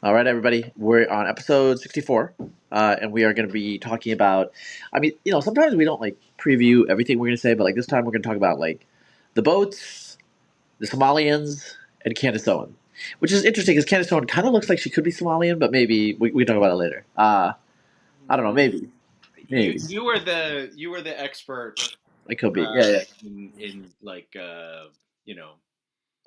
All right, everybody. We're on episode 64, and we are going to be talking about. Sometimes we don't like preview everything we're going to say, but like this time we're going to talk about like the boats, the Somalians, and Candace Owen, which is interesting because Candace Owen kind of looks like she could be Somalian, but maybe we can talk about it later. I don't know. Maybe, You maybe you were the expert it could be. Yeah, yeah. in like you know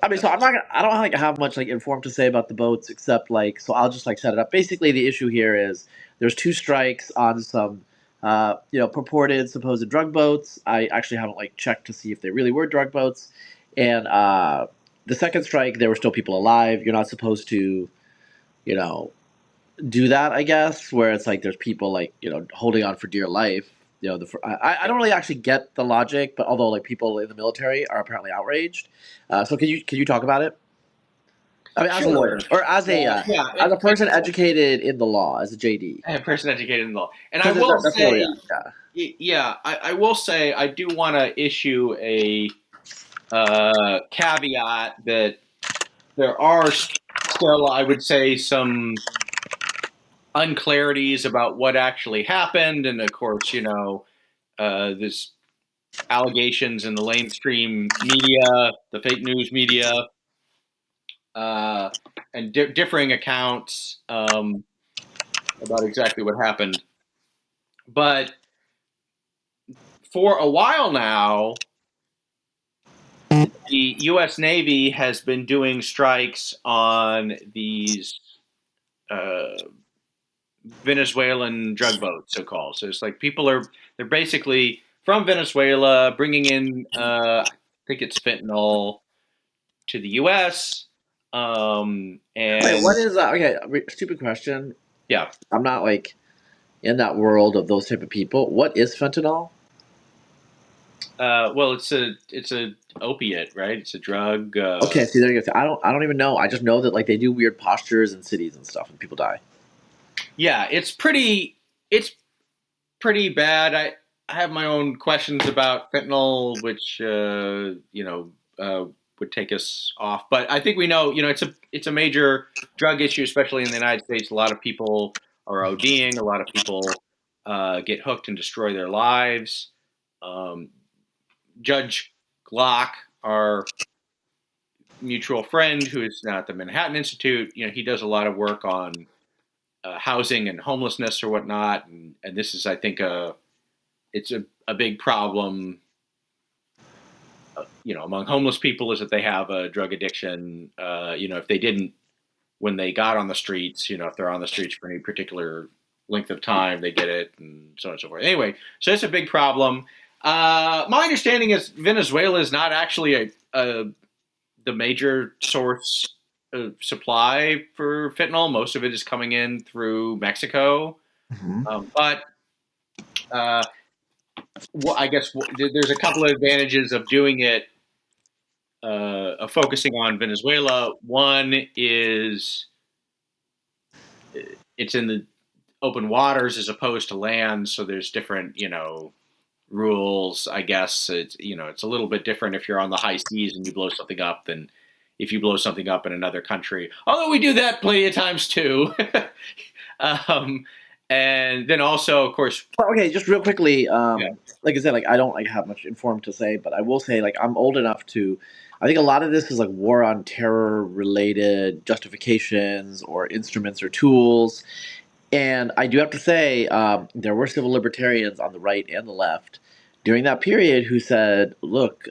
So I'm not gonna, I don't like have much like informed to say about the boats except like so I'll just like set it up. Basically, the issue here is there's two strikes on some purported supposed drug boats. I actually haven't like checked to see if they really were drug boats, and the second strike there were still people alive. You're not supposed to you know do that, I guess, where it's like there's people like holding on for dear life. I don't really actually get the logic, but although like people in the military are apparently outraged, so can you talk about it? I mean, as a sure lawyer or yeah as a person educated in the law, as a JD, a person educated in law, and I because will that's say really yeah. I will say I do want to issue a caveat that there are still, I would say, some unclarities about what actually happened, and of course there's allegations in the mainstream media, the fake news media, uh, and differing accounts about exactly what happened. But for a while now, the U.S. Navy has been doing strikes on these uh, Venezuelan drug boats, so called. So it's like they're basically from Venezuela bringing in, I think it's fentanyl to the U.S. Wait, And what is okay? Stupid question. yeah, I'm not like in that world of those type of people. What is fentanyl? well, it's a opiate, right? It's a drug. Okay, see there you go. I don't even know. I just know that like they do weird postures in cities and stuff, and people die. Yeah, it's pretty bad. I have my own questions about fentanyl, which would take us off. But I think we know, it's a major drug issue, especially in the United States. A lot of people are ODing. A lot of people get hooked and destroy their lives. Um, Judge Glock, our mutual friend, who is now at the Manhattan Institute, he does a lot of work on housing and homelessness or whatnot, and this is, I think, it's a big problem, among homeless people, is that they have a drug addiction. If they didn't, when they got on the streets, if they're on the streets for any particular length of time, they get it, and so on and so forth. Anyway, so it's a big problem. My understanding is Venezuela is not actually the major source of supply for fentanyl. Most of it is coming in through Mexico, Hmm. but uh, I guess there's a couple of advantages of doing it, of focusing on Venezuela. One is it's in the open waters as opposed to land, so there's different, rules. I guess it's a little bit different if you're on the high seas and you blow something up than if you blow something up in another country. Although we do that plenty of times too. um, and then also, of course, Well, okay, just real quickly, yeah, like I said, like I don't like have much informed to say, but I will say like I'm old enough to. I think a lot of this is like war on terror related justifications or instruments or tools. And I do have to say, there were civil libertarians on the right and the left during that period who said, look,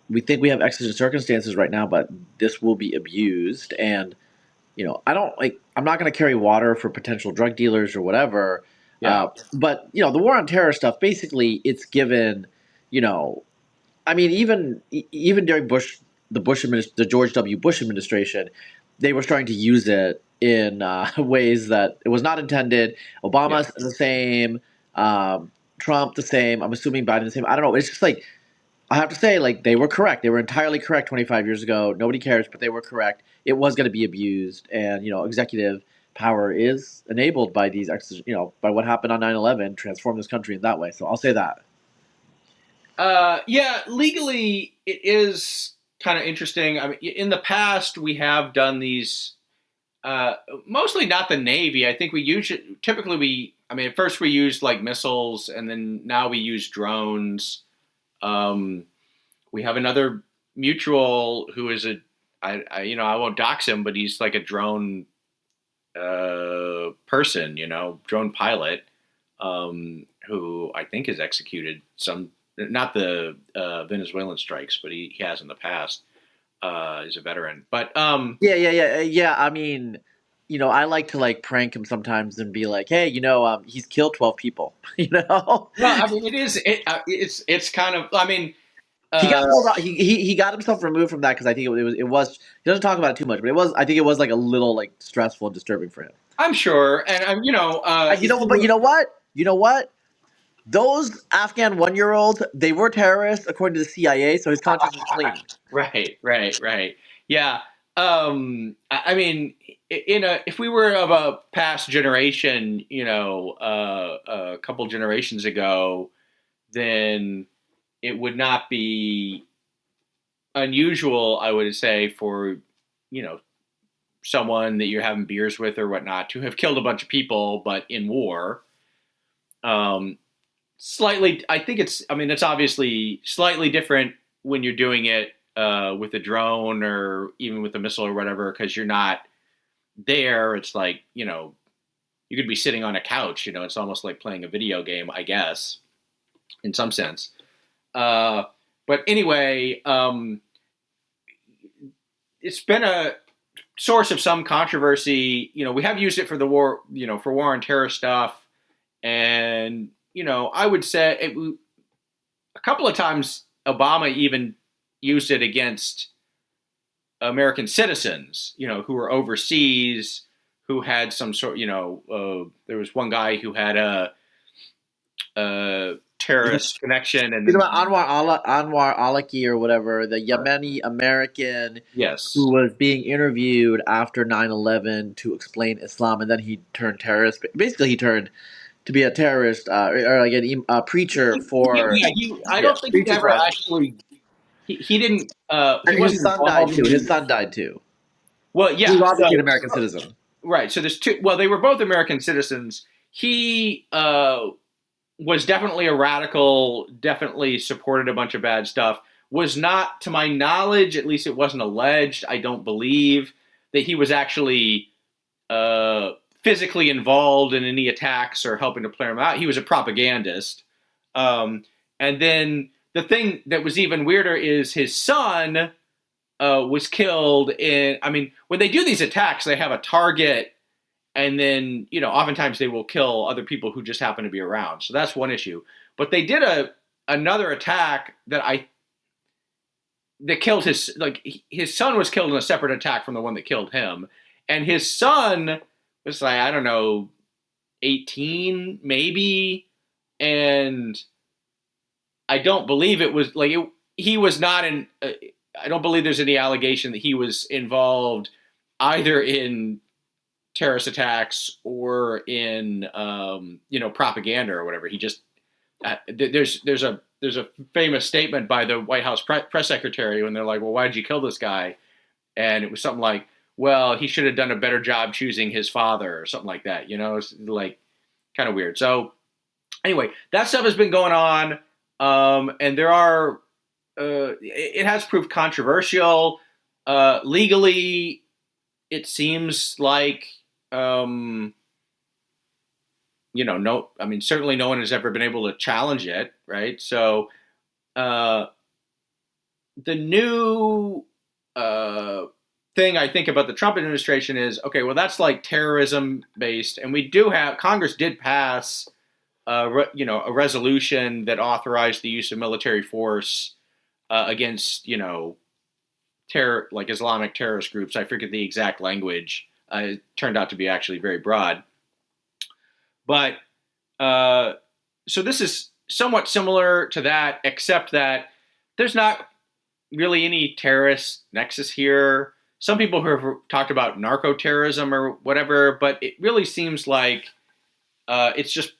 we think we have exigent circumstances right now, but this will be abused. And, I don't like, I'm not going to carry water for potential drug dealers or whatever. yeah, But, the war on terror stuff, basically, it's given, you know, I mean, even during the George W. Bush administration, they were starting to use it in ways that it was not intended. yeah. Obama the same, Trump the same. I'm assuming Biden the same. I don't know. It's just like I have to say, like they were correct. They were entirely correct 25 years ago. Nobody cares, but they were correct. It was going to be abused, and executive power is enabled by by what happened on 9/11, transform this country in that way. So I'll say that. Yeah, legally, it is kind of interesting. I mean, in the past, we have done these Uh, Mostly not the Navy. I think we usually typically I mean, at first we used like missiles, and then now we use drones. Um, we have another mutual who is I won't dox him, but he's like a drone person, drone pilot, who I think has executed some, not the Venezuelan strikes, but he has in the past. He's a veteran, but Yeah. I mean, I like to like prank him sometimes and be like, hey, he's killed 12 people. well, I mean, it's kind of, I mean, He got uh, pulled out. He got himself removed from that because I think it was. He doesn't talk about it too much, but it was. I think it was like a little like stressful and disturbing for him. I'm sure, and if But you, you know what? You know what? Those Afghan 1-year-olds, they were terrorists according to the CIA, so his conscience is clean. right, yeah. I mean, if we were of a past generation, a couple generations ago, then it would not be unusual, I would say, for you know someone that you're having beers with or whatnot to have killed a bunch of people, but in war. Um, Slightly, I think it's. I mean, it's obviously slightly different when you're doing it with a drone or even with a missile or whatever, because you're not there. It's like you could be sitting on a couch. It's almost like playing a video game, I guess, in some sense. Uh, but anyway, it's been a source of some controversy. We have used it for the war, for war on terror stuff, and I would say a couple of times Obama even used it against American citizens, who were overseas, who had some sort, there was one guy who had a terrorist connection, and You know then about Anwar Alaki or whatever, the Yemeni American yes, who was being interviewed after 9/11 to explain Islam, and then he turned terrorist. Basically, he turned to be a terrorist or like a preacher for I don't think he preacher ever for ISIS. actually, he didn't, he His wasn't son died involved too. in His the, son died too. well, He was yeah, obviously an so, American citizen. right. So there's two. Well, they were both American citizens. He was definitely a radical. Definitely supported a bunch of bad stuff. Was not, to my knowledge, at least it wasn't alleged. I don't believe that he was actually uh, physically involved in any attacks or helping to play them out. He was a propagandist. And then the thing that was even weirder is his son was killed in. I mean, when they do these attacks, they have a target, and then oftentimes they will kill other people who just happen to be around. So that's one issue. But they did another attack that killed his son was killed in a separate attack from the one that killed him, and his son was like, I don't know, 18 maybe, and I don't believe it was like he was not in. I don't believe there's any allegation that he was involved either in terrorist attacks or in propaganda or whatever. He just there's a famous statement by the White House press secretary when they're like, well, why did you kill this guy? And it was something like, well, he should have done a better job choosing his father or something like that. It's like kind of weird. So anyway, that stuff has been going on, and there are. It has proved controversial. Legally, it seems like no. I mean, certainly no one has ever been able to challenge it, right? So uh, the new thing I think about the Trump administration is, okay, well, that's like terrorism based, and we do have Congress did pass a resolution that authorized the use of military force against terror, like Islamic terrorist groups. I forget the exact language. It turned out to be actually very broad, but uh, so this is somewhat similar to that, except that there's not really any terrorist nexus here. Some people who have talked about narco terrorism or whatever, but it really seems like it's just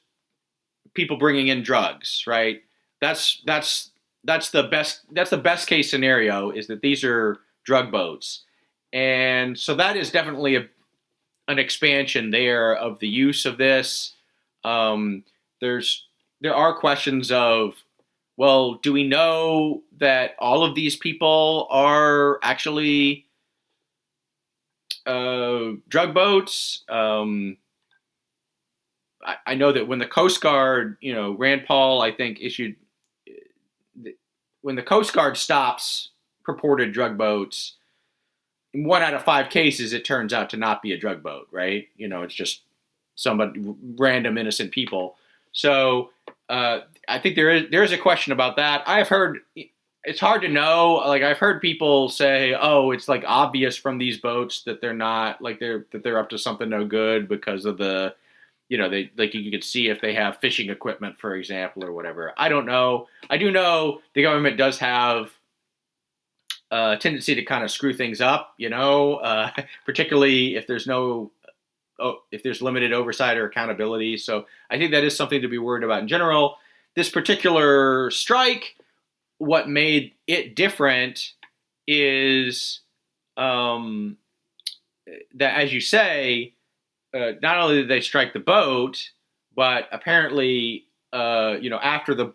people bringing in drugs, right? That's that's that's the best case scenario, is that these are drug boats, and so that is definitely an expansion there of the use of this. Um, there are questions of, well, do we know that all of these people are actually drug boats? I know that when the Coast Guard, Rand Paul, I think issued when the Coast Guard stops purported drug boats, in 1 out of 5 cases, it turns out to not be a drug boat, right? It's just somebody, random innocent people. So I think there is a question about that. I've heard it's hard to know. Like I've heard people say, "Oh, it's like obvious from these boats that they're not like they're up to something no good because of the." They like you could see if they have fishing equipment, for example, or whatever. I don't know. I do know the government does have a tendency to kind of screw things up, particularly if if there's limited oversight or accountability. So I think that is something to be worried about in general. This particular strike, what made it different is that, as you say, not only did they strike the boat, but apparently, after the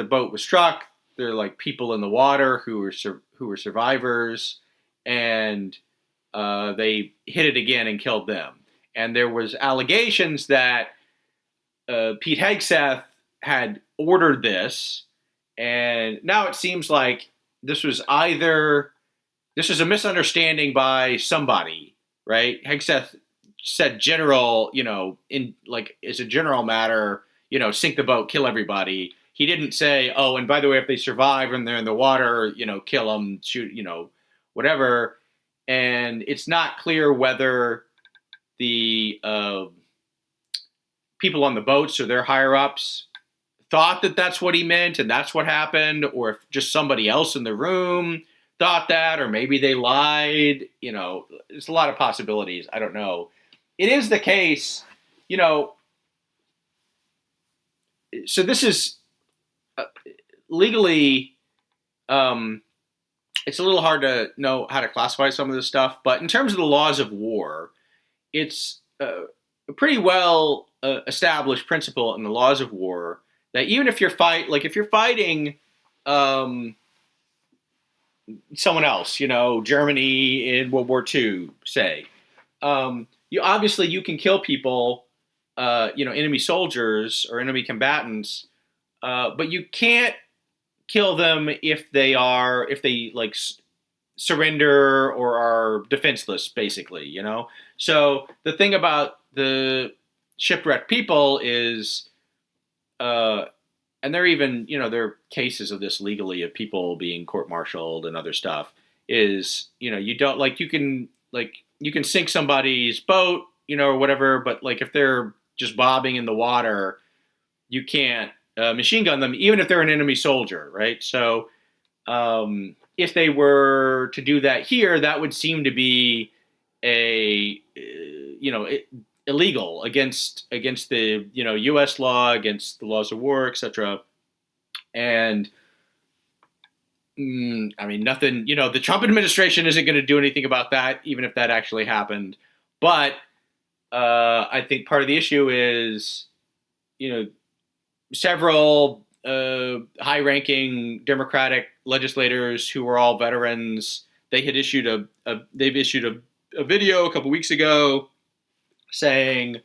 boat was struck, there are like people in the water who were survivors, and they hit it again and killed them. And there was allegations that Pete Hegseth had ordered this, and now it seems like this was a misunderstanding by somebody, right? Hegseth said general, in like as a general matter, sink the boat, kill everybody. He didn't say, oh, and by the way, if they survive and they're in the water, kill them, shoot, whatever. And it's not clear whether the people on the boats or their higher ups thought that that's what he meant and that's what happened, or if just somebody else in the room thought that, or maybe they lied. There's a lot of possibilities. I don't know. It is the case, so this is legally, it's a little hard to know how to classify some of this stuff, but in terms of the laws of war, it's a pretty well established principle in the laws of war that even if you're fighting someone else, Germany in World War II, say, you can kill people, enemy soldiers or enemy combatants, but you can't kill them if they surrender or are defenseless, basically. So the thing about the shipwrecked people is, and there are even, there are cases of this legally of people being court-martialed and other stuff, is, you don't, you can sink somebody's boat, or whatever, but if they're just bobbing in the water, you can't machine gun them, even if they're an enemy soldier, right? So if they were to do that here, that would seem to be illegal against the U.S. law, against the laws of war, etc. And nothing. The Trump administration isn't going to do anything about that, even if that actually happened. But I think part of the issue is, several high-ranking Democratic legislators who were all veterans. They've issued a video a couple weeks ago saying,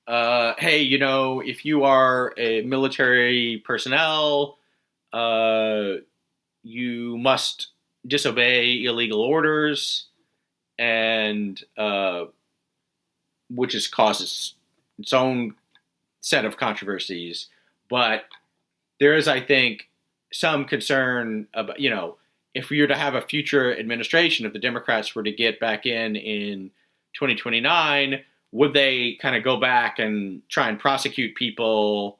hey, if you are a military personnel, you must disobey illegal orders, and which has caused its own set of controversies. But there is, I think, some concern about, if we were to have a future administration, if the Democrats were to get back in 2029, would they kind of go back and try and prosecute people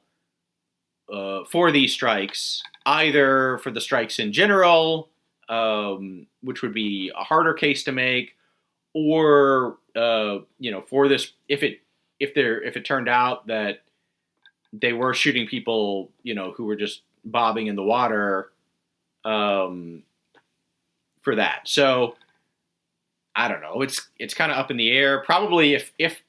for these strikes, either for the strikes in general, which would be a harder case to make, or for this, if it turned out that they were shooting people, who were just bobbing in the water, for that. So I don't know. It's kind of up in the air. Probably if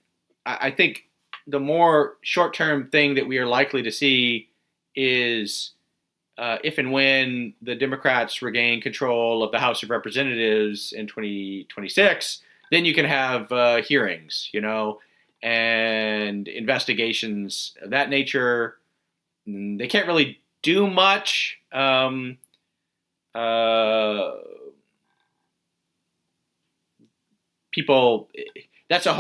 I think the more short term thing that we are likely to see is if and when the Democrats regain control of the House of Representatives in 2026, then you can have hearings, and investigations of that nature. They can't really do much. Uh, People, there's a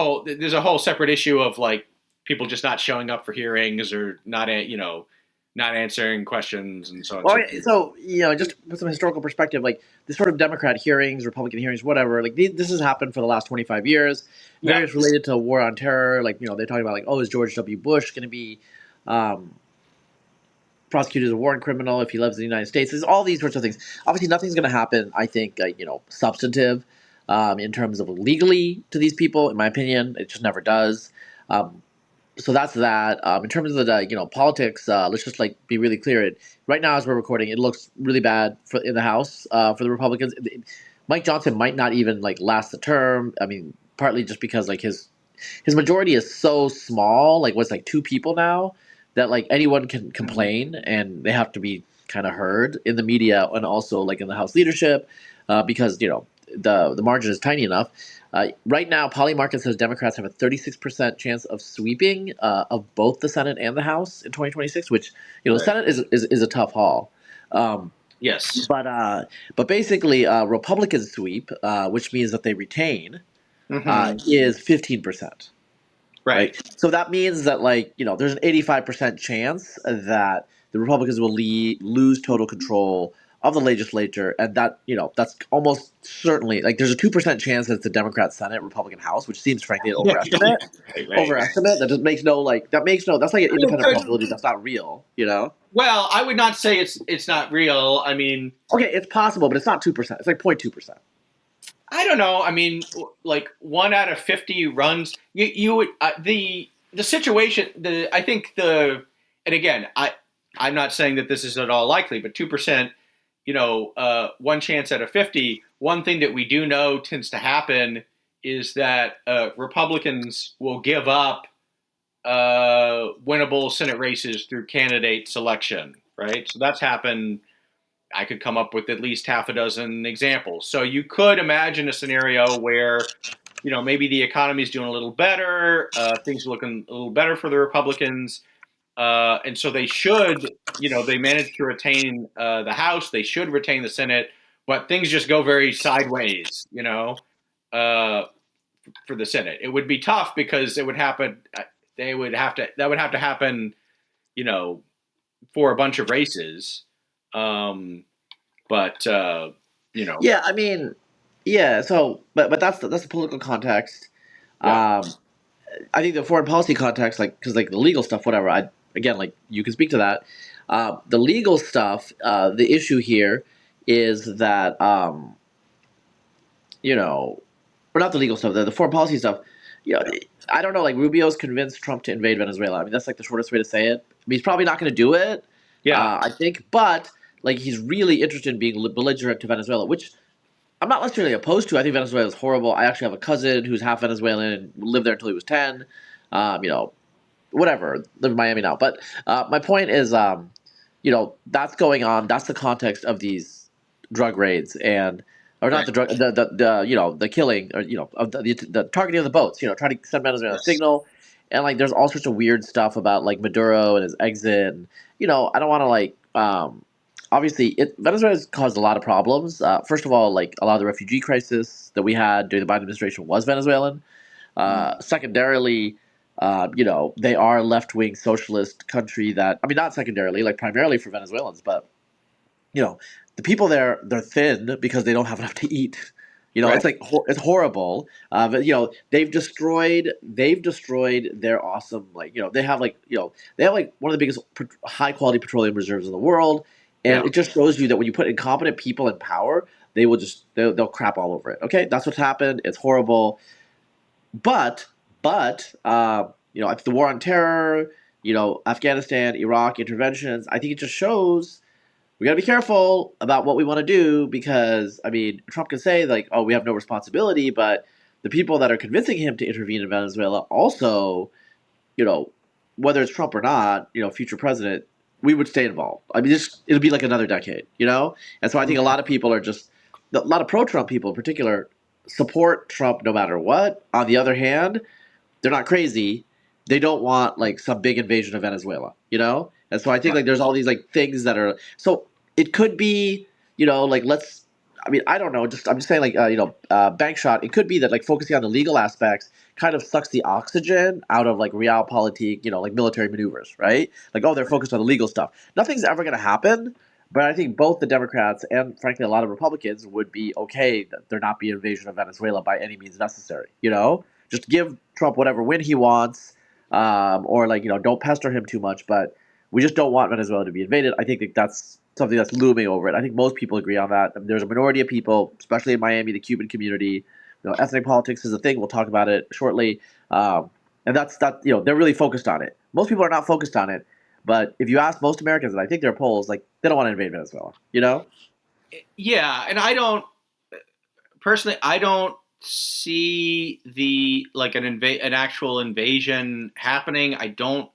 whole separate issue of like people just not showing up for hearings or not answering questions and so on and Well, so okay, forth. so just with some historical perspective, like the sort of Democrat hearings, Republican hearings, whatever, like this has happened for the last 25 years. Yeah. Various related to war on terror, like they're talking about like, oh, is George W. Bush going to be um, prosecuted as a war criminal if he lives in the United States? There's all these sorts of things. Obviously, nothing's going to happen. I think substantive in terms of legally to these people. In my opinion, it just never does. Um, so that's that. In terms of the politics, let's just like be really clear. Right now, as we're recording, it looks really bad in the House for the Republicans. Mike Johnson might not even like last the term. I mean, partly just because like his majority is so small. Like what's like two people now that like anyone can complain and they have to be kind of heard in the media and also like in the House leadership because the margin is tiny enough. Right now, Polymarket says Democrats have a 36% chance of sweeping of both the Senate and the House in 2026, which the Right. Senate is a tough haul. Um, Yes. but basically, Republican sweep, which means that they retain, Hmm. is 15%. Right. Right, so that means that like there's an 85% chance that the Republicans will lose total control of the legislature, and that that's almost certainly like there's a 2% chance that it's the Democrat Senate, Republican House, which seems frankly an overestimate. Right. Right. Overestimate that just makes no like that makes no that's like an I mean, independent probability that's not real. well, I would not say it's not real. I mean, Okay, it's possible, but it's not 2%. It's like 0.2%. I don't know. I mean, like 1 out of 50 runs. You would the situation. I think and again, I'm not saying that this is at all likely, but 2%. One chance out of 50. One thing that we do know tends to happen is that Republicans will give up winnable Senate races through candidate selection. Right. So that's happened. I could come up with at least half a dozen examples. So you could imagine a scenario where, maybe the economy is doing a little better, things are looking a little better for the Republicans, and so they should, they manage to retain the House, they should retain the Senate, but things just go very sideways, uh, for the Senate. It would be tough because it would happen. That would have to happen, you know, for a bunch of races. Um, but Yeah, I mean, yeah. So, but that's the political context. yeah, Um, I think the foreign policy context, like, because like the legal stuff, whatever. I again, like, you can speak to that. The legal stuff. The issue here is that you know, or not the legal stuff. The foreign policy stuff. You know, yeah, I don't know. Like Rubio's convinced Trump to invade Venezuela. I mean, that's like the shortest way to say it. I mean, he's probably not going to do it. yeah, I think, but like he's really interested in being belligerent to Venezuela, which I'm not necessarily opposed to. I think Venezuela is horrible. I actually have a cousin who's half Venezuelan and lived there until he was 10. You know, whatever. Live in Miami now. But my point is, that's going on. That's the context of these drug raids and, or not right, the drug, the killing, or of the targeting of the boats. Trying to send Venezuela a yes, signal, and like there's all sorts of weird stuff about like Maduro and his exit. And, I don't want to like. Obviously, Venezuela has caused a lot of problems. First of all, like a lot of the refugee crisis that we had during the Biden administration was Venezuelan. Secondarily, they are a left wing socialist country that, I mean, not secondarily, like primarily for Venezuelans, but, you know, the people there, they're thin because they don't have enough to eat. right, It's like, it's horrible. But, they've destroyed their awesome, like, they have like one of the biggest high quality petroleum reserves in the world. yeah, And it just shows you that when you put incompetent people in power, they will they'll crap all over it. Okay. That's what's happened. It's horrible. But the war on terror, Afghanistan, Iraq interventions, I think it just shows we got to be careful about what we want to do because, I mean, Trump can say, like, oh, we have no responsibility, but the people that are convincing him to intervene in Venezuela also, you know, whether it's Trump or not, future president, we would stay involved. I mean, it'll be like another decade, And so I think a lot of people are just, a lot of pro Trump people in particular support Trump no matter what. On the other hand, they're not crazy. They don't want like some big invasion of Venezuela. And so I think like there's all these like things that are so it could be like let's. I mean, I don't know. I'm just saying like bank shot. It could be that like focusing on the legal aspects kind of sucks the oxygen out of like realpolitik, like military maneuvers, right? Like, oh, they're focused on the legal stuff. Nothing's ever going to happen. But I think both the Democrats and, frankly, a lot of Republicans would be okay that there not be an invasion of Venezuela by any means necessary. Just give Trump whatever win he wants, or like don't pester him too much. But we just don't want Venezuela to be invaded. I think that that's something that's looming over it. I think most people agree on that. I mean, there's a minority of people, especially in Miami, the Cuban community. Ethnic politics is a thing. We'll talk about it shortly, and that's that. They're really focused on it. Most people are not focused on it. But if you ask most Americans, and I think there are polls, like they don't want to invade Venezuela. Yeah, and I don't personally. I don't see the like an actual invasion happening. I don't.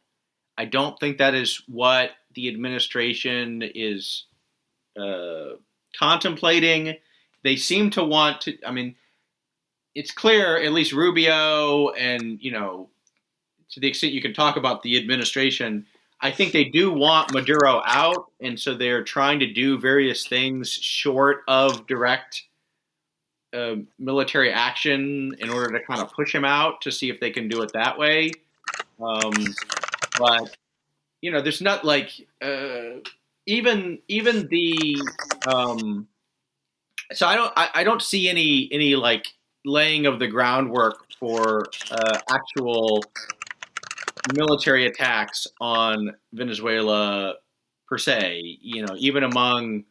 I don't think that is what the administration is contemplating. They seem to want to. I mean, it's clear, at least Rubio, and to the extent you can talk about the administration, I think they do want Maduro out, and so they're trying to do various things short of direct military action in order to kind of push him out to see if they can do it that way. But there's not like even the so I don't see any like laying of the groundwork for actual military attacks on Venezuela per se. Even among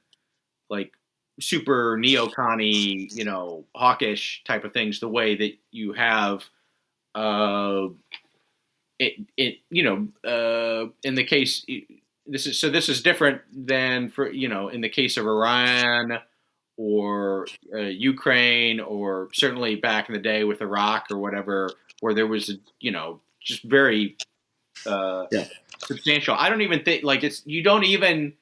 like super neocon-y, hawkish type of things, the way that you have in the case this is different than for in the case of Iran or Ukraine, or certainly back in the day with Iraq or whatever, where there was just very Yeah. substantial. I don't even think like it's you don't even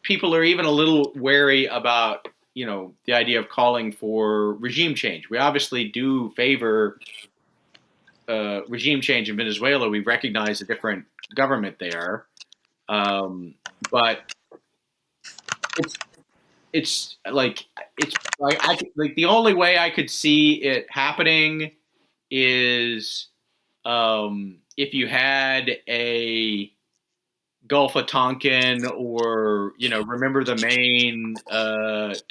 people are even a little wary about the idea of calling for regime change. We obviously do favor regime change in Venezuela. We recognize a different government there, but it's like like the only way I could see it happening is if you had a Gulf of Tonkin, or remember the main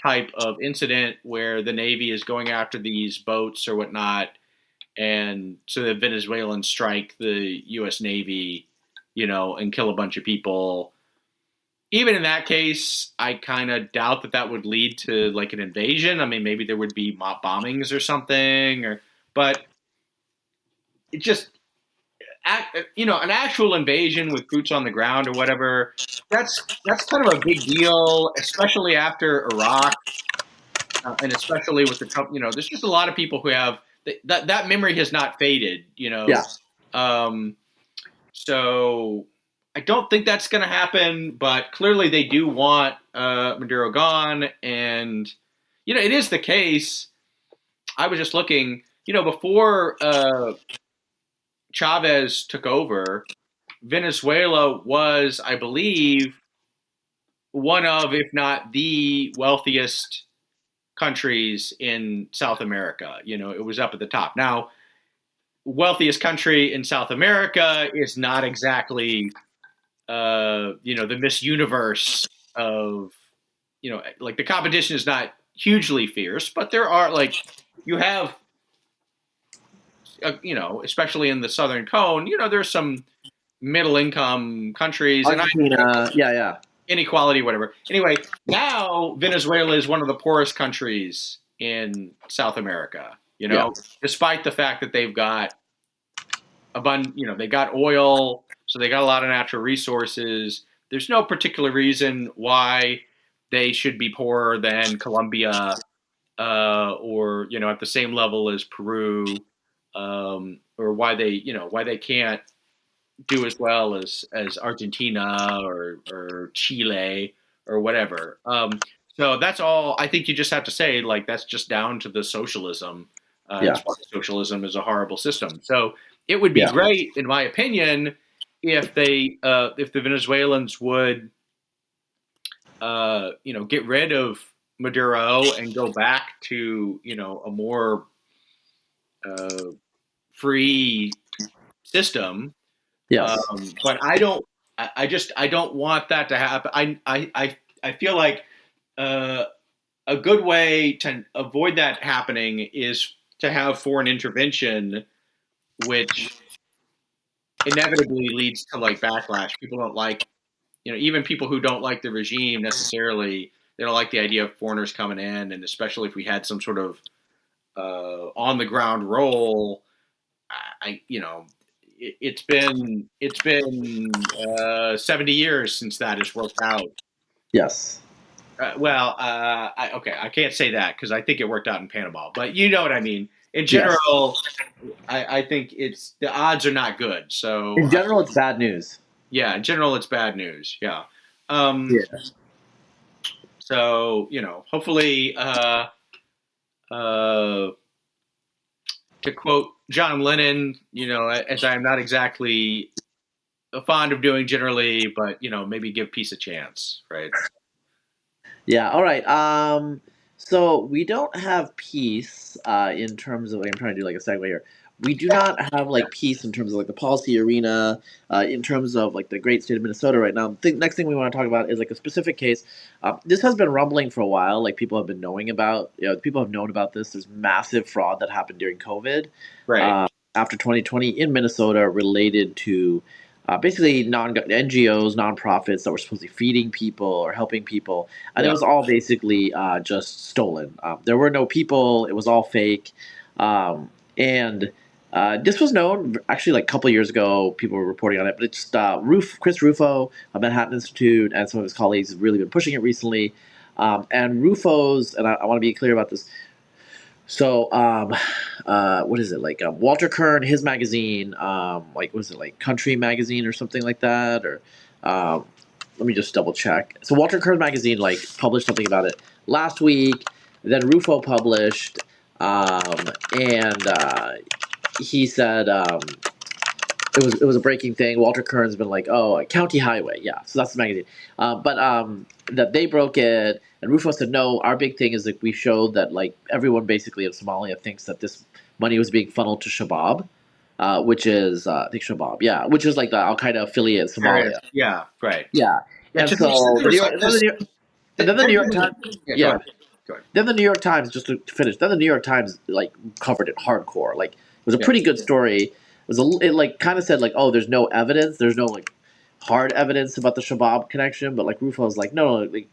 type of incident where the Navy is going after these boats or whatnot, and so the Venezuelans strike the U.S. Navy, and kill a bunch of people. Even in that case, I kind of doubt that would lead to like an invasion. I mean, maybe there would be mob bombings or something, but it just an actual invasion with boots on the ground or whatever. That's kind of a big deal, especially after Iraq, and especially with the Trump. There's just a lot of people who have that memory has not faded. Yeah. So I don't think that's going to happen, but clearly they do want Maduro gone, and it is the case. I was just looking, before Chavez took over, Venezuela was, I believe, one of, if not the wealthiest countries in South America. It was up at the top. Now, wealthiest country in South America is not exactly, the Miss Universe of, like the competition is not hugely fierce, but there are you have, especially in the Southern Cone, there's some middle income countries, Argentina, yeah. inequality, whatever. Anyway, now Venezuela is one of the poorest countries in South America. Despite the fact that they've got they got oil, so they got a lot of natural resources. there's no particular reason why they should be poorer than Colombia, or at the same level as Peru, or why they can't do as well as Argentina or Chile or whatever. So that's all. I think you just have to say, like, that's just down to the socialism. Yeah. It's why socialism is a horrible system. So it would be Yeah. great, in my opinion, if the Venezuelans would get rid of Maduro and go back to a more uh, free system. Yes. But I don't want that to happen. I feel like uh, a good way to avoid that happening is to have foreign intervention, which inevitably leads to like backlash. People don't like, even people who don't like the regime necessarily, they don't like the idea of foreigners coming in, and especially if we had some sort of on the ground role. It's been 70 years since that has worked out. Yes. Okay, I can't say that because I think it worked out in Panama, but you know what I mean. In Yes. general, I think the odds are not good. So In general, it's bad news. yeah, in general, it's bad news. Yeah. Yeah. So hopefully, uh, to quote John Lennon, as I am not exactly fond of doing generally, but maybe give peace a chance, right? Yeah. All right. So we don't have peace in terms of. I'm trying to do like a segue here. We do not have like peace in terms of like the policy arena, in terms of like the great state of Minnesota right now. The next thing we want to talk about is like a specific case. This has been rumbling for a while. Like people have been knowing about. People have known about this. There's massive fraud that happened during COVID, Right. after 2020 in Minnesota related to basically NGOs, nonprofits that were supposedly feeding people or helping people, and it Yeah. was all basically just stolen. There were no people; it was all fake, and this was known actually like a couple of years ago. People were reporting on it, but it's just Chris Rufo of Manhattan Institute and some of his colleagues have really been pushing it recently. And Rufo's, and I want to be clear about this. So, what is it like? Walter Kern, his magazine, like was it like Country Magazine or something like that? Or let me just double check. So Walter Kern magazine like published something about it last week. Then Rufo published, and he said it was a breaking thing. Walter Kern's been like, oh, County Highway, yeah. So that's the magazine. But that they broke it, and Rufo said, no. Our big thing is that we showed that like everyone basically in Somalia thinks that this money was being funneled to Shabab, which is I think Shabab, yeah, which is like the Al Qaeda affiliate in Somalia. Yeah. Right. Yeah, Yeah. and To the extent so there was like this, and then the New York Times, yeah. Go yeah, ahead. Go ahead. then the New York Times, just to finish, then the New York Times like covered it hardcore. Like it was a Yeah. pretty good story. It like kind of said like, oh, there's no evidence, there's no like hard evidence about the Shabab connection, but like Rufo was like, no, like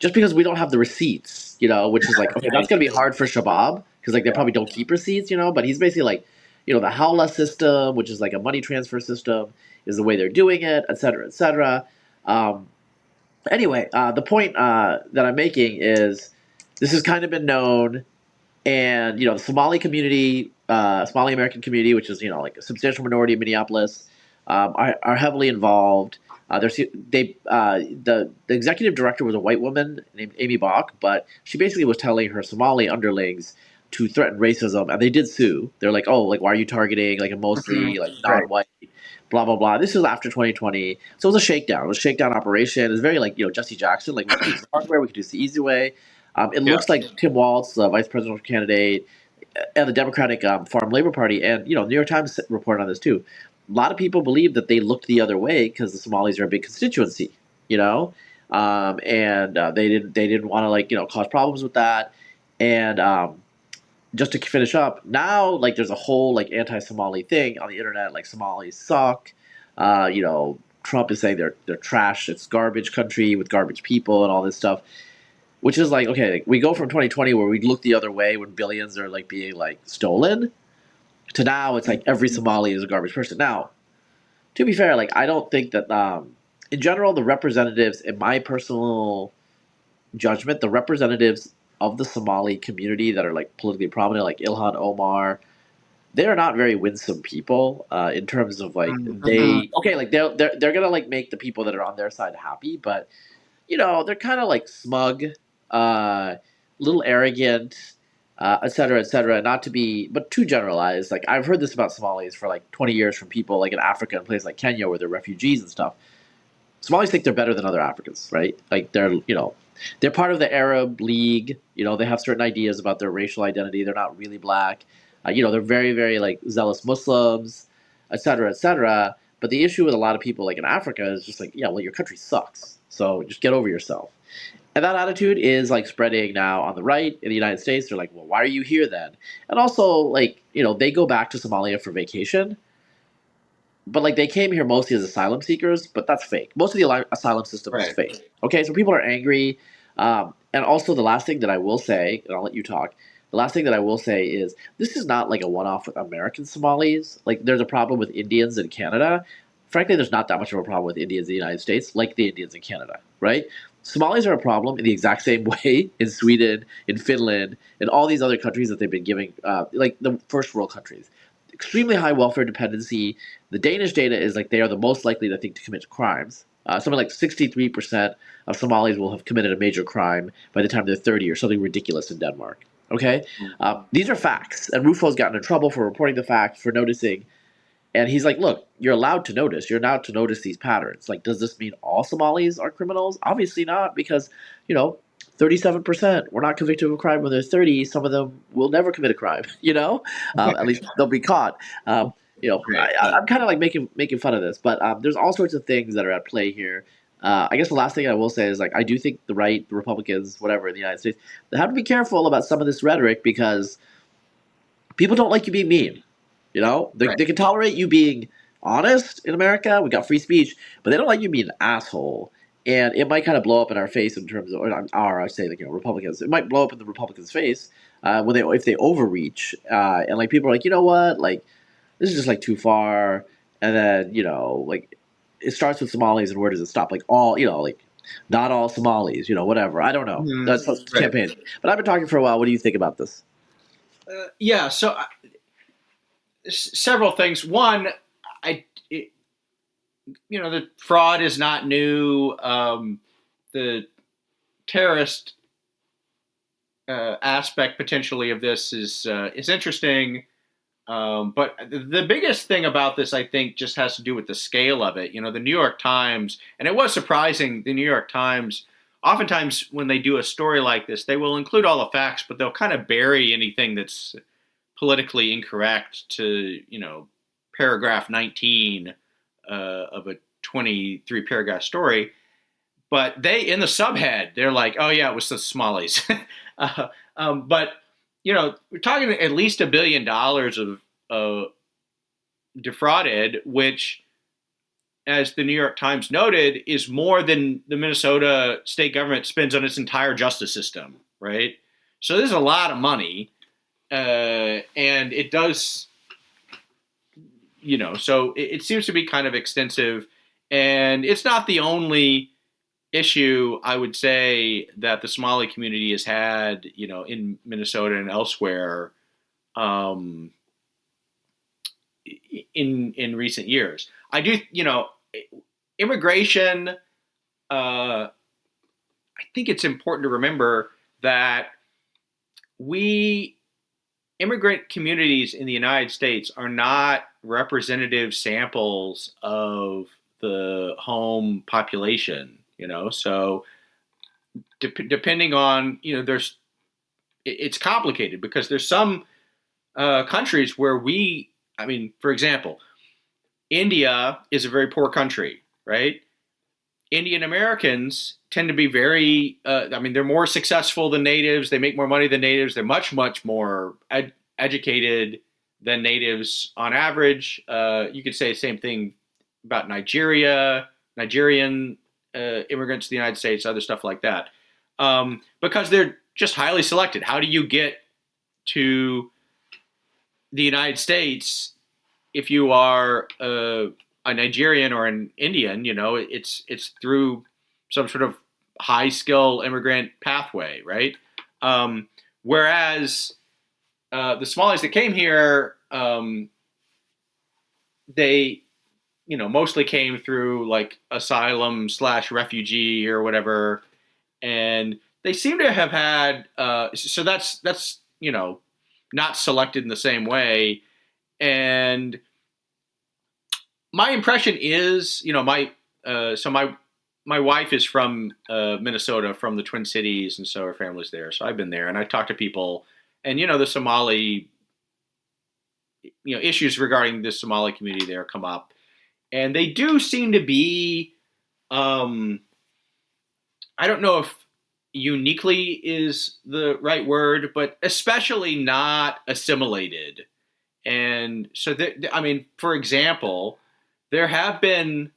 just because we don't have the receipts, which is like, okay, that's gonna be hard for Shabab because like they probably don't keep receipts, but he's basically like, the Howla system, which is like a money transfer system, is the way they're doing it, et cetera, et cetera. Um, anyway, the point that I'm making is this has kind of been known, and the Somali community, Somali American community, which is like a substantial minority of Minneapolis, are heavily involved. The executive director was a white woman named Amy Bach, but she basically was telling her Somali underlings to threaten racism, and they did sue. They're like, oh, like why are you targeting like a mostly like Right. non-white, blah blah blah. This is after 2020, so it was a shakedown. It was a shakedown operation. It was very like Jesse Jackson, like we could use the hardware, we could use the easy way. It Yeah. looks like Tim Walz, the vice presidential candidate, and the Democratic Farm Labor Party, and New York Times reported on this too. A lot of people believe that they looked the other way because the Somalis are a big constituency, and they didn't want to cause problems with that. And just to finish up, now like there's a whole like anti-Somali thing on the internet, like Somalis suck. Trump is saying they're trash. It's garbage country with garbage people and all this stuff, which is like, okay, like, we go from 2020 where we look the other way when billions are like being like stolen to now it's like every Somali is a garbage person. Now, to be fair, like I don't think that in general, the representatives, in my personal judgment, the representatives of the Somali community that are like politically prominent, like Ilhan Omar, they are not very winsome people in terms of like they okay, like they're gonna like make the people that are on their side happy, but they're kind of like smug, a little arrogant, et cetera, et cetera. Not to be, but too generalized. Like I've heard this about Somalis for like 20 years from people like in Africa and places like Kenya where they're refugees and stuff. Somalis think they're better than other Africans, right? Like they're part of the Arab League. They have certain ideas about their racial identity. They're not really black. They're very, very like zealous Muslims, et cetera, et cetera. But the issue with a lot of people like in Africa is just like, yeah, well, your country sucks. So just get over yourself. And that attitude is like spreading now on the right in the United States. They're like, well, why are you here then? And also, like, they go back to Somalia for vacation, but like they came here mostly as asylum seekers, but that's fake. Most of the asylum system is Right. fake. Okay, so people are angry, and also the last thing that I will say, and I'll let you talk. The last thing that I will say is this is not like a one-off with American Somalis. Like there's a problem with Indians in Canada. Frankly, there's not that much of a problem with Indians in the United States, like the Indians in Canada, right? Somalis are a problem in the exact same way in Sweden, in Finland, and all these other countries that they've been giving, like the first world countries. Extremely high welfare dependency. The Danish data is like they are the most likely, I think, to commit crimes. Something like 63% of Somalis will have committed a major crime by the time they're 30 or something ridiculous in Denmark. Okay? These are facts. And Rufo's gotten in trouble for reporting the facts, for noticing. And he's like, look, you're allowed to notice. You're allowed to notice these patterns. Like, does this mean all Somalis are criminals? Obviously not, because, 37% were not convicted of a crime when they're 30. Some of them will never commit a crime, At least they'll be caught. Right. I'm kind of like making fun of this, but there's all sorts of things that are at play here. I guess the last thing I will say is like I do think the right, the Republicans, whatever in the United States, they have to be careful about some of this rhetoric because people don't like you being mean. Right. They can tolerate you being honest in America. We got free speech, but they don't like you being an asshole. And it might kind of blow up in our face in terms of, I say like Republicans. It might blow up in the Republicans' face when if they overreach and like people are like, you know what, like this is just like too far. And then like it starts with Somalis and where does it stop? Like all like not all Somalis, whatever. I don't know. That's Right. campaign. But I've been talking for a while. What do you think about this? Yeah. So several things. One, the fraud is not new. The terrorist aspect potentially of this is interesting. But the biggest thing about this, I think, just has to do with the scale of it. The New York Times, and it was surprising, the New York Times, oftentimes when they do a story like this, they will include all the facts, but they'll kind of bury anything that's politically incorrect to, paragraph 19 of a 23 paragraph story. But in the subhead, they're like, oh, yeah, it was the Somalis. But we're talking at least $1 billion of defrauded, which, as the New York Times noted, is more than the Minnesota state government spends on its entire justice system, right? So there's a lot of money, and it does, so it seems to be kind of extensive, and it's not the only issue, I would say, that the Somali community has had, in Minnesota and elsewhere, in recent years. I do, immigration. I think it's important to remember that immigrant communities in the United States are not representative samples of the home population. So depending on, it's complicated because there's some countries where for example, India is a very poor country, right? Indian Americans tend to be very, they're more successful than natives. They make more money than natives. They're much, much more educated than natives on average. You could say the same thing about Nigerian immigrants to the United States, other stuff like that, because they're just highly selected. How do you get to the United States if you are a Nigerian or an Indian, it's through some sort of high skill immigrant pathway, right? Um, whereas the Somalis that came here, they mostly came through like asylum slash refugee or whatever, and they seem to have had so that's not selected in the same way. And my impression is, my wife is from Minnesota, from the Twin Cities, and so her family's there. So I've been there, and I talked to people, and the Somali, issues regarding the Somali community there come up, and they do seem to be, I don't know if uniquely is the right word, but especially not assimilated. And so, I mean, for example, there have been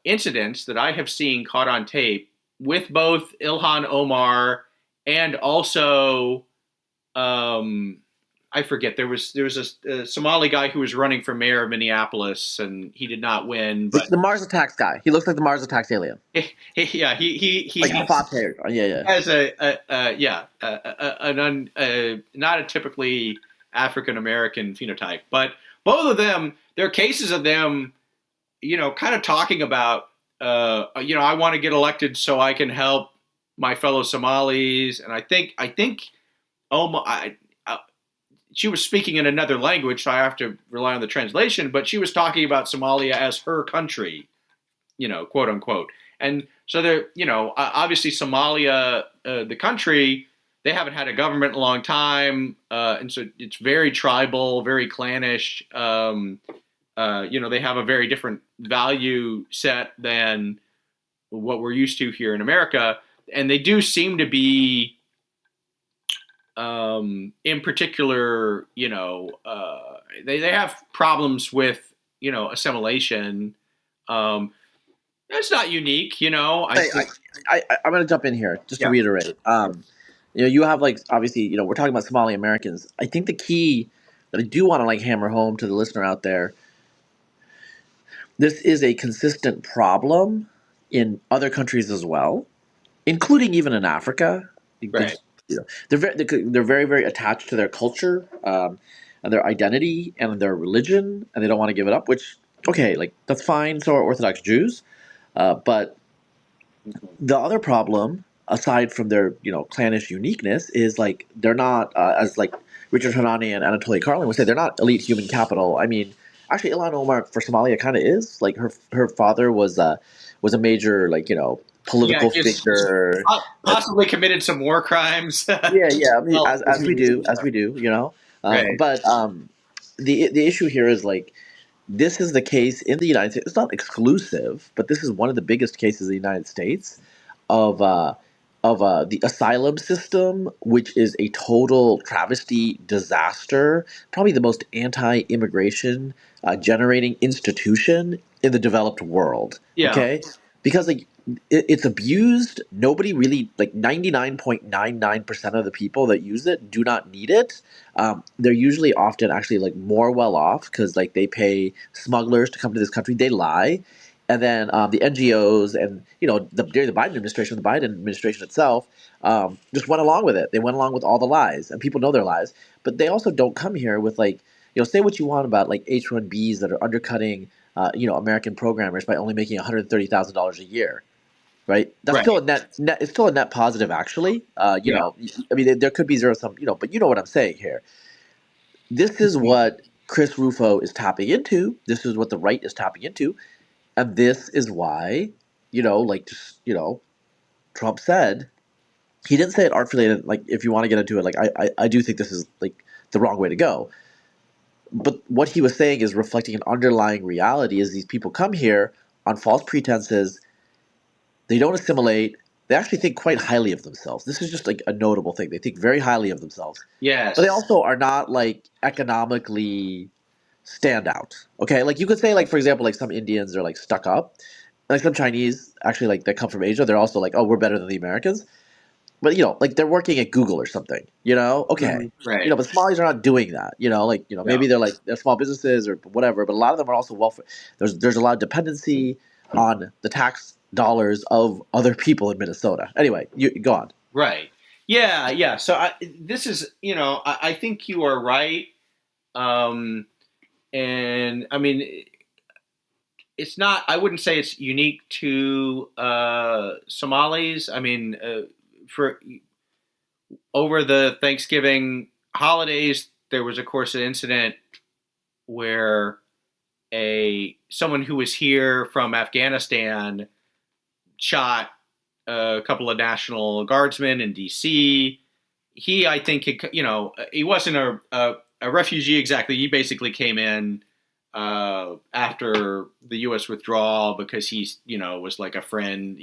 incidents that I have seen caught on tape with both Ilhan Omar and also I forget, there was a Somali guy who was running for mayor of Minneapolis and he did not win, but The Mars Attacks guy. He looks like the Mars Attacks alien. yeah, he Like the Fox hair. Yeah, yeah. has not a typically African American phenotype, but both of them, there are cases of them, kind of talking about, I want to get elected so I can help my fellow Somalis, and I think she was speaking in another language, so I have to rely on the translation, but she was talking about Somalia as her country, quote unquote. And so they're, obviously Somalia, the country, they haven't had a government in a long time. And so it's very tribal, very clannish. They have a very different value set than what we're used to here in America. And they do seem to be, in particular, they have problems with, assimilation. It's not unique, I'm going to jump in here just to Yeah. reiterate. You have like obviously, we're talking about Somali Americans. I think the key that I do want to like hammer home to the listener out there, this is a consistent problem in other countries as well, including even in Africa. Right. They're very very attached to their culture, and their identity and their religion, and they don't want to give it up. Which okay, like that's fine. So are Orthodox Jews, but the other problem, aside from their clannish uniqueness, is like they're not as like Richard Hanani and Anatoly Karlin would say, they're not elite human capital. I mean, actually, Ilhan Omar for Somalia kind of is. Like her father was a major political figure. Possibly committed some war crimes. Yeah. I mean, Well, as we do. Right. But the issue here is like this is the case in the United States. It's not exclusive, but this is one of the biggest cases in the United States of the asylum system, which is a total travesty disaster, probably the most anti-immigration generating institution in the developed world. Yeah. Okay, because like it's abused. Nobody really, like 99.99% of the people that use it do not need it. They're usually often actually like more well off because like they pay smugglers to come to this country. They lie, and then the NGOs and during the Biden administration itself just went along with it. They went along with all the lies, and people know their lies. But they also don't come here with like say what you want about like H-1Bs that are undercutting American programmers by only making $130,000 a year. Right, that's Right. still a net. It's still a net positive, actually. I mean, there could be zero sum, but you know what I'm saying here. This is what Chris Rufo is tapping into. This is what the right is tapping into, and this is why, Trump said he didn't say it artfully. Like, if you want to get into it, like I do think this is like the wrong way to go. But what he was saying is reflecting an underlying reality: is these people come here on false pretenses. They don't assimilate. They actually think quite highly of themselves. This is just like a notable thing. They think very highly of themselves. Yes. But they also are not like economically stand out. Okay? Like you could say like for example like some Indians are like stuck up. Like some Chinese actually like that come from Asia, they're also like, "Oh, we're better than the Americans." but like they're working at Google or something. Okay. Right. But Somalis are not doing that. Yeah. Maybe they're small businesses or whatever, but a lot of them are also welfare. There's a lot of dependency on the tax dollars of other people in Minnesota. Anyway, you go on. Right. Yeah. Yeah. So this is, I think you are right. And I mean, it's not. I wouldn't say it's unique to Somalis. I mean, for over the Thanksgiving holidays, there was, of course, an incident where a someone who was here from Afghanistan shot a couple of National Guardsmen in D.C. He, I think, he wasn't a refugee exactly. He basically came in after the U.S. withdrawal because he's, was like a friend,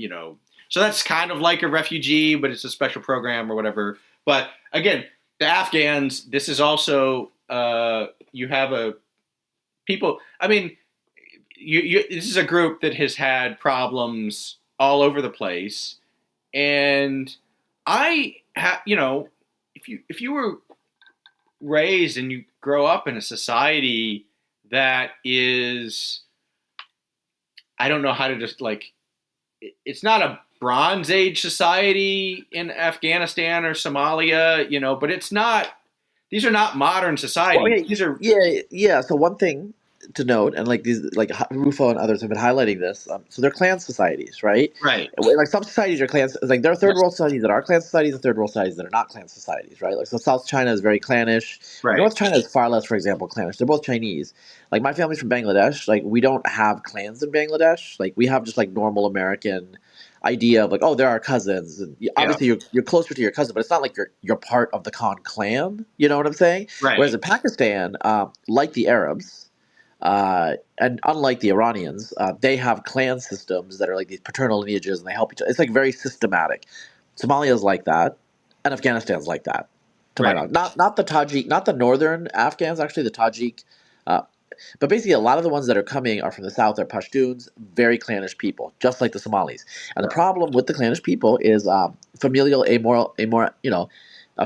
So that's kind of like a refugee, but it's a special program or whatever. But again, the Afghans, this is also, you have a people, I mean, this is a group that has had problems all over the place. And if you were raised and you grow up in a society that is, I don't know how to just like, it's not a Bronze Age society in Afghanistan or Somalia, but it's not, these are not modern Well, societies. okay, These are, yeah, yeah. So one thing to note, and like these, like Rufo and others have been highlighting this. So they're clan societies, right? right. Like some societies are clans. Like there are third Yes. world societies that are clan societies, and third world societies that are not clan societies, right? Like so, South China is very clannish. Right. North China is far less, for example, clannish. They're both Chinese. Like my family's from Bangladesh. Like we don't have clans in Bangladesh. Like we have just like normal American idea of like, oh, they're our cousins, and Yeah. obviously you're closer to your cousin, but it's not like you're part of the Khan clan. You know what I'm saying? Whereas Right. in Pakistan, like the Arabs, and unlike the Iranians, they have clan systems that are like these paternal lineages, and they help each other. It's like very systematic. Somalia is like that, and Afghanistan's like that, to my Right. knowledge. Not the Tajik, not the northern Afghans. Actually, the Tajik. Uh, but basically, a lot of the ones that are coming are from the south. Are Pashtuns, very clannish people, just like the Somalis. And the Right. problem with the clannish people is familial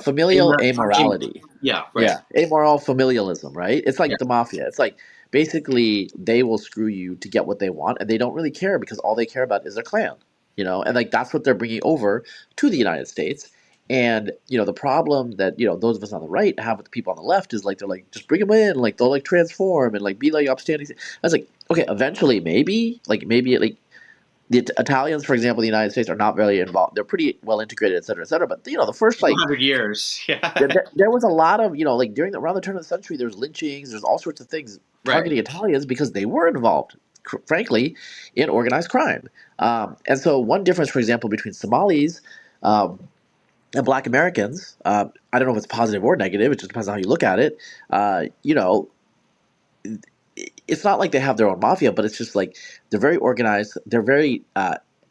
familial amorality. Yeah. Right. Yeah, amoral familialism, right? It's Yeah. like the mafia. It's like basically they will screw you to get what they want, and they don't really care because all they care about is their clan, and like that's what they're bringing over to the United States. And the problem that those of us on the right have with the people on the left is like they're like just bring them in, like they'll like transform and like be like upstanding. I was like, okay, eventually maybe like the Italians, for example, in the United States are not very involved. They're pretty well integrated, et cetera, et cetera. But the first like 200 years. Yeah. there was a lot of like around the turn of the century there's lynchings, there's all sorts of things Right. targeting Italians because they were involved frankly in organized crime. And so one difference, for example, between Somalis um, and Black Americans, I don't know if it's positive or negative, it just depends on how you look at it. It's not like they have their own mafia, but it's just like they're very organized, they're very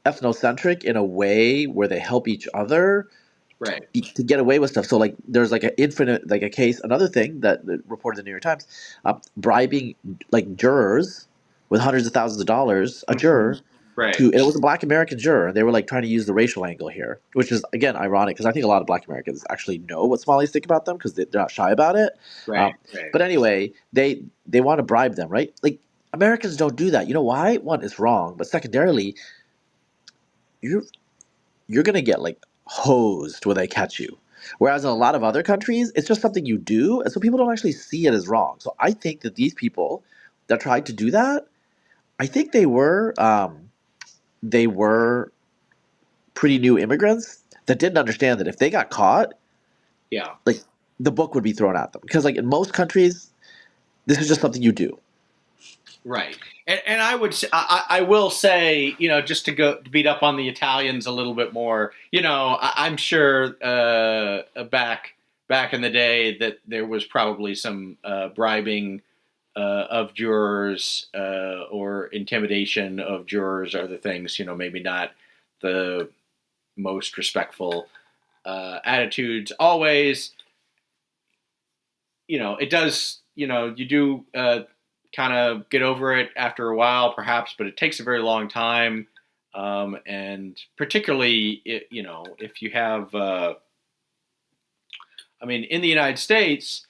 ethnocentric in a way where they help each other Right. to get away with stuff. So like there's like an infinite like a case. Another thing that reported in the New York Times, bribing like jurors with hundreds of thousands of dollars. A Mhm. juror Right. to and it was a Black American juror. They were like trying to use the racial angle here, which is again ironic because I think a lot of Black Americans actually know what Somalis think about them because they're not shy about it. Right. Um, Right. but anyway, they want to bribe them, right? Like Americans don't do that. You know why? One, it's wrong, but secondarily, you're you're gonna get like hosed when they catch you. Whereas in a lot of other countries, it's just something you do, and so people don't actually see it as wrong. So I think that these people that tried to do that, I think they were pretty new immigrants that didn't understand that if they got caught, Yeah. like the book would be thrown at them because like in most countries, this is just something you do. Right. And I would I will say, just to go to beat up on the Italians a little bit more, I'm sure back in the day that there was probably some bribing of jurors or intimidation of jurors or other things, maybe not the most respectful attitudes always. It does, you do kind of get over it after a while, perhaps, but it takes a very long time. And particularly, if you have, in the United States,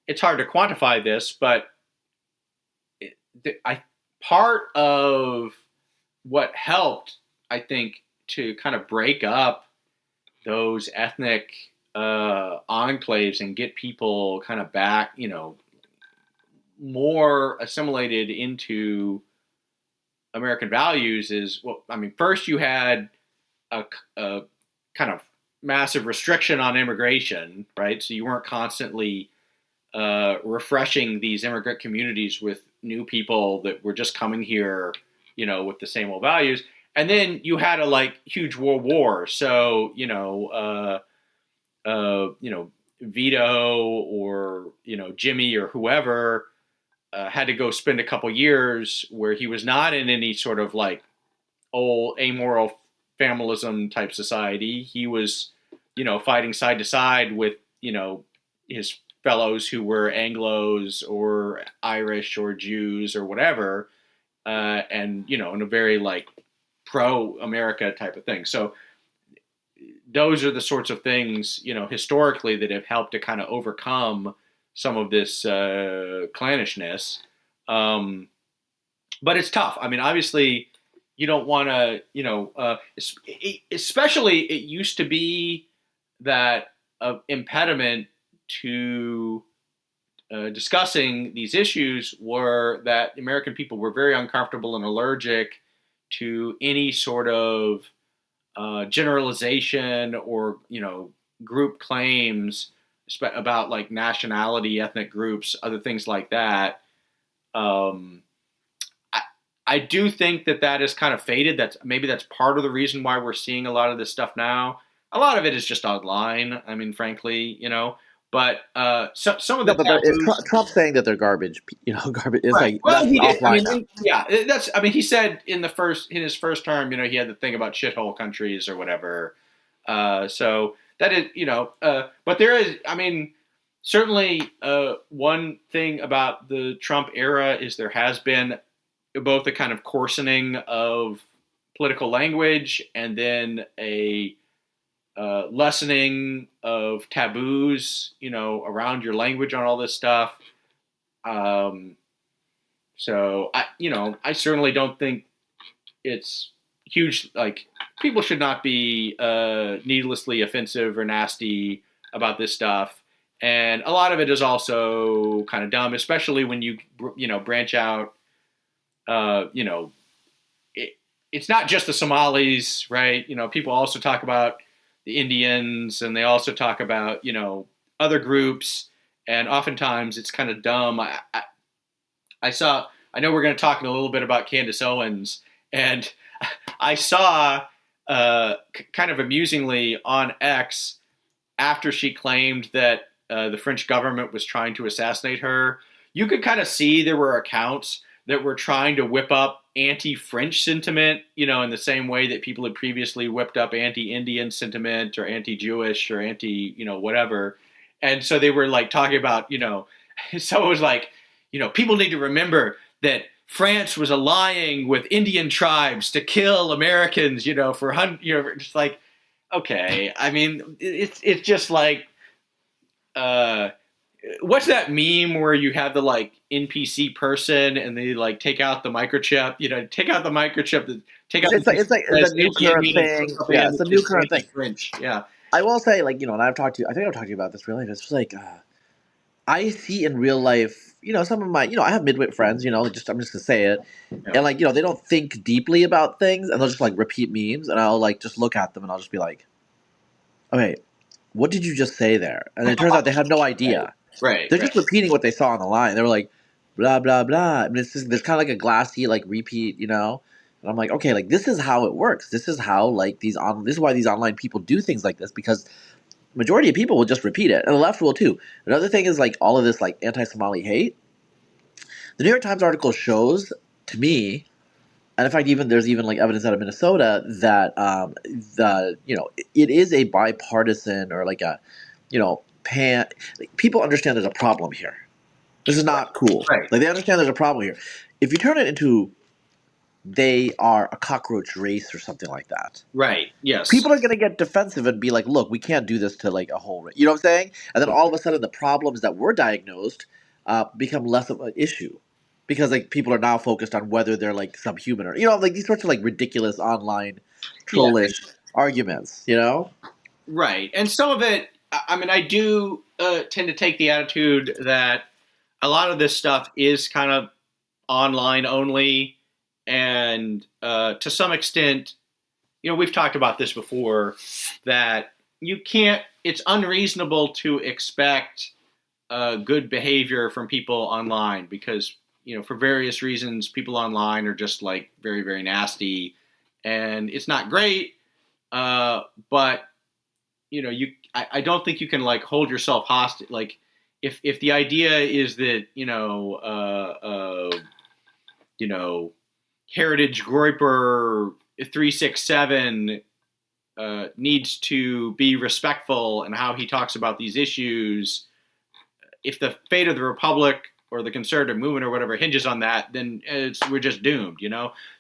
it's hard to quantify this, but I part of what helped, I think, to kind of break up those ethnic enclaves and get people kind of back, more assimilated into American values is, first you had a kind of massive restriction on immigration, right? So you weren't constantly refreshing these immigrant communities with new people that were just coming here, with the same old values. And then you had a huge world war. So, Vito or, Jimmy or whoever had to go spend a couple years where he was not in any sort of old amoral familism type society. He was, fighting side to side with, his fellows who were Anglos or Irish or Jews or whatever, and in a very pro-America type of thing. So those are the sorts of things historically that have helped to kind of overcome some of this clannishness. But it's tough. Obviously, you don't want to, especially it used to be that impediment to discussing these issues were that American people were very uncomfortable and allergic to any sort of generalization or group claims about nationality, ethnic groups, other things like that. I do think that is kind of faded. That's part of the reason why we're seeing a lot of this stuff now. A lot of it is just online. Frankly, but some of the No, but it's taboos. Trump saying that they're garbage. Garbage. It's Right. Well, that's he did. offline now. Yeah, that's. He said in his first term, he had the thing about shithole countries or whatever. So that is, but there is. Certainly, one thing about the Trump era is there has been both a kind of coarsening of political language and then a lessening of taboos, around your language on all this stuff. So I certainly don't think it's huge. People should not be needlessly offensive or nasty about this stuff. And a lot of it is also kind of dumb, especially when you branch out. It's not just the Somalis, right? People also talk about the Indians, and they also talk about other groups, and oftentimes it's kind of dumb. I know we're going to talk in a little bit about Candace Owens, and I saw kind of amusingly on X after she claimed that the French government was trying to assassinate her. You could kind of see there were accounts that were trying to whip up anti-French sentiment, in the same way that people had previously whipped up anti-Indian sentiment or anti-Jewish or anti, whatever. And so they were talking about, so it was people need to remember that France was allying with Indian tribes to kill Americans, for hundreds, just okay. It's just what's that meme where you have the NPC person and they take out the microchip, take out the microchip, take out. It's a new current thing. Yeah, it's a new current thing. French. Yeah. I will say, and and I think I've talked to you about this really. It's just I see in real life, some of my, I have midwit friends, I'm just gonna say it, Yeah. and they don't think deeply about things, and they'll just repeat memes, and I'll just look at them, and I'll just be like, okay, what did you just say there? And it turns out they had no idea. Right. They're just repeating what they saw on the line. They were like, blah blah blah. It's just, there's kind of a glassy repeat, And I'm like, okay, this is how it works. This is how this is why these online people do things like this, because majority of people will just repeat it, and the left will too. Another thing is all of this anti-Somali hate. The New York Times article shows to me, and in fact, there's evidence out of Minnesota that it is a bipartisan or people understand there's a problem here. This is not cool. Right. They understand there's a problem here. If you turn it into they are a cockroach race or something like that. Right. Yes. People are going to get defensive and be like, look, we can't do this to like a whole race. You know what I'm saying? And then all of a sudden the problems that were diagnosed become less of an issue because like people are now focused on whether they're like subhuman or, like these sorts of like ridiculous online Yeah. trollish arguments, Right. And some of it, I mean, I do tend to take the attitude that a lot of this stuff is kind of online only, and to some extent, we've talked about this before, that you can't. It's unreasonable to expect good behavior from people online because for various reasons, people online are just like very very nasty, and it's not great. But I don't think you can like hold yourself hostage. Like if the idea is that Heritage Groiper 367 needs to be respectful in how he talks about these issues. If the fate of the republic or the conservative movement or whatever hinges on that, then we're just doomed.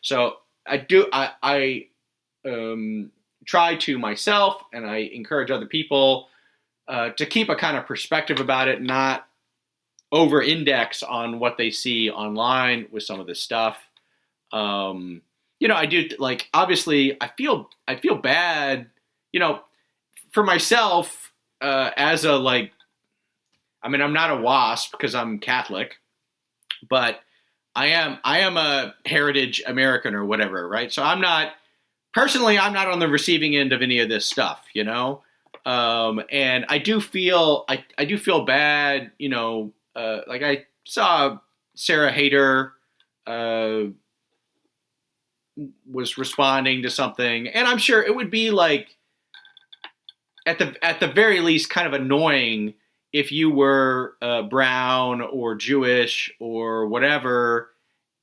So I try to myself, and I encourage other people to keep a kind of perspective about it, not over-index on what they see online with some of this stuff. I do like. Obviously, I feel bad. For myself as a like. I mean, I'm not a WASP because I'm Catholic, but I am a heritage American or whatever, right? So I'm not on the receiving end of any of this stuff, and I do feel bad, like I saw Sarah Hayter was responding to something, and I'm sure it would be like at the very least kind of annoying if you were brown or Jewish or whatever,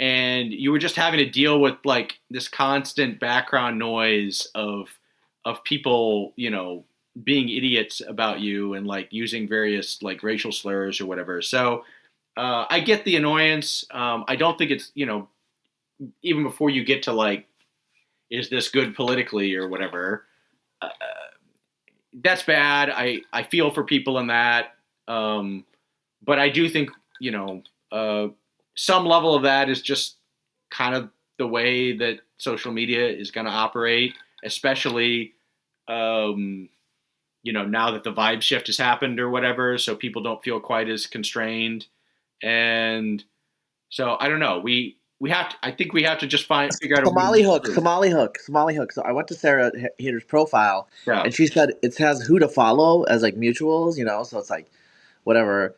and you were just having to deal with like this constant background noise of people, being idiots about you and like using various like racial slurs or whatever. So I get the annoyance. I don't think it's, even before you get to like, is this good politically or whatever, that's bad. I feel for people in that. But I do think, some level of that is just kind of the way that social media is going to operate, especially, now that the vibe shift has happened or whatever, so people don't feel quite as constrained. And so I don't know. I think we have to just figure out a way to Somali move hook, through. Somali hook, Somali hook. So I went to Sarah Hater's profile, Yeah. and she said it has who to follow as like mutuals, so it's like whatever.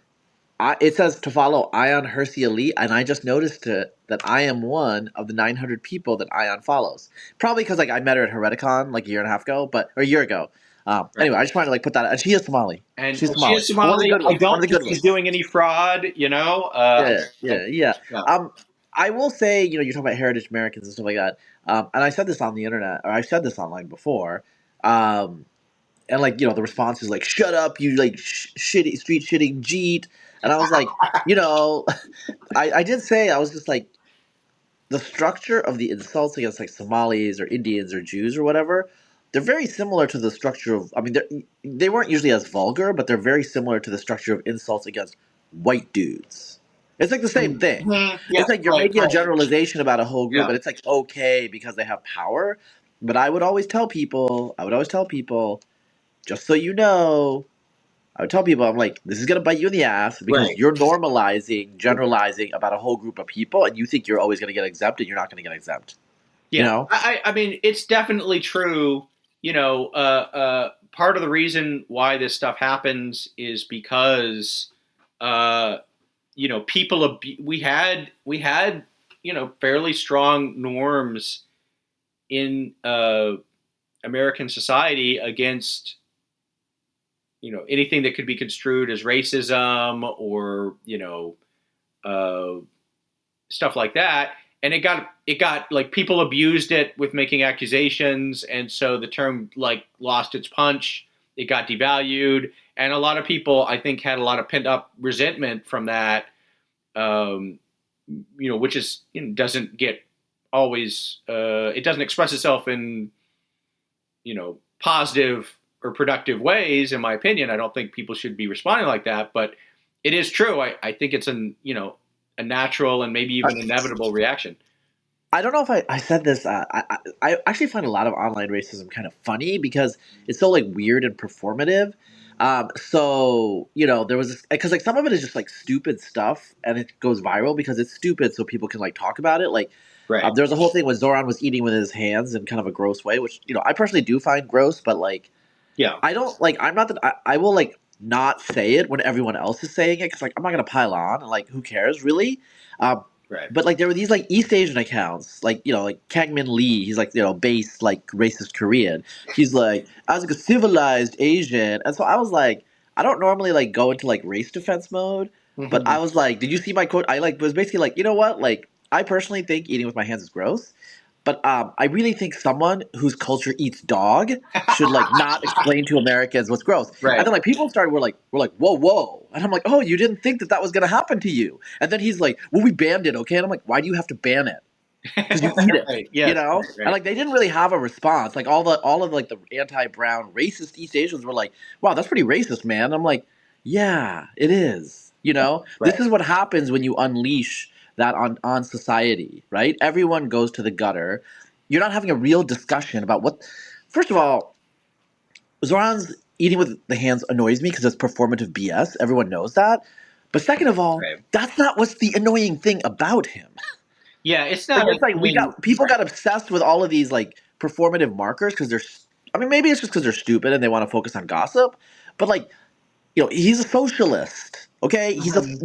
It says to follow Ion Hersey Elite, and I just noticed that I am one of the 900 people that Ion follows. Probably because like I met her at Hereticon like a year and a half ago, or a year ago. Right. Anyway, I just wanted to like put that. And she is Somali. And She's she Somali. is One of the Somali. good I ones. One of don't the think good she's ones. doing any fraud, Yeah. Yeah. I will say, you're talking about heritage Americans and stuff like that. And I said this on the internet, or I've said this online before. And like, the response is like, "Shut up, you like shitty street shitting jeet." And I was like, I did say, I was just like, the structure of the insults against like Somalis or Indians or Jews or whatever, they're very similar to the structure of. I mean, they weren't usually as vulgar, but they're very similar to the structure of insults against white dudes. It's like the same thing. Mm-hmm. Yeah. It's like you're Right. making a generalization about a whole group, Yeah. and it's like okay because they have power. But I would always tell people, just so you know, I would tell people, I'm like, this is gonna bite you in the ass because Right. you're normalizing, generalizing about a whole group of people, and you think you're always gonna get exempt, and you're not gonna get exempt. Yeah. I mean, it's definitely true. Part of the reason why this stuff happens is because, people. We had fairly strong norms in American society against anything that could be construed as racism or stuff like that, and it got like people abused it with making accusations, and so the term like lost its punch. It got devalued, and a lot of people I think had a lot of pent up resentment from that, which is doesn't get always it doesn't express itself in positive or productive ways. In my opinion, I don't think people should be responding like that. But it is true. I think it's a natural and maybe even inevitable reaction. I don't know if I said this. I actually find a lot of online racism kind of funny because it's so like weird and performative. So there was this because like some of it is just like stupid stuff and it goes viral because it's stupid, so people can like talk about it. Like Right. there was a whole thing when Zoran was eating with his hands in kind of a gross way, which I personally do find gross, but like Yeah. I don't like. I'm not that I will like not say it when everyone else is saying it because like I'm not gonna pile on and like who cares really. Um, Right. but like there were these like East Asian accounts like like Kangmin Lee. He's like base like racist Korean. He's like I was like a civilized Asian, and so I was like I don't normally like go into like race defense mode, but I Mhm. was like, did you see my quote? I like was basically like what like I personally think eating with my hands is gross. But I really think someone whose culture eats dog should like not explain to Americans what's gross. And Right. then like people started were like whoa whoa, and I'm like, oh, you didn't think that was gonna happen to you. And then he's like, well, we banned it, okay? And I'm like, why do you have to ban it? Because you eat it, Right. Yes. Right. And Right. like they didn't really have a response. Like all of like the anti-brown racist East Asians were like, wow, that's pretty racist, man. I'm like, yeah, it is. This Right. is what happens when you unleash that on society, right? Everyone goes to the gutter. You're not having a real discussion about what. First of all, Zoran's eating with the hands annoys me because it's performative BS. Everyone knows that. But second of all, Right. that's not what's the annoying thing about him. Yeah. It's Like not it's like we annoying. got people Right. got obsessed with all of these like performative markers because they're. I mean, maybe it's just because they're stupid and they want to focus on gossip. But like, he's a socialist. Okay, he's a Mhm.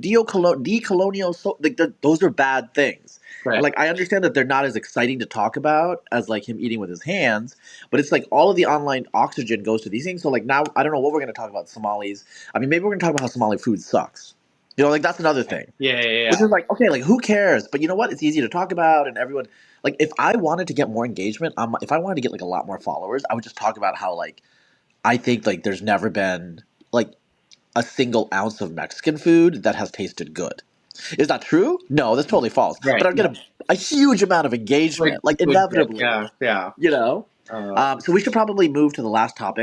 decolonial. Like those are bad things. And Right. like I understand that they're not as exciting to talk about as like him eating with his hands, but it's like all of the online oxygen goes to these things. So like now I don't know what we're going to talk about Somalis. I mean, maybe we're going to talk about how Somali food sucks. Like that's another thing. Yeah. Yeah. Which Yeah. is like, okay, like who cares? But you know what? It's easy to talk about, and everyone like if I wanted to get more engagement, if I wanted to get like a lot more followers, I would just talk about how like I think like there's never been like a single ounce of Mexican food that has tasted good. Is that true? No, that's totally false. Right. But I'd get a huge amount of Like engagement, like good. inevitably, Yeah. Yeah. you know. Uh, So we should probably move to the last topic.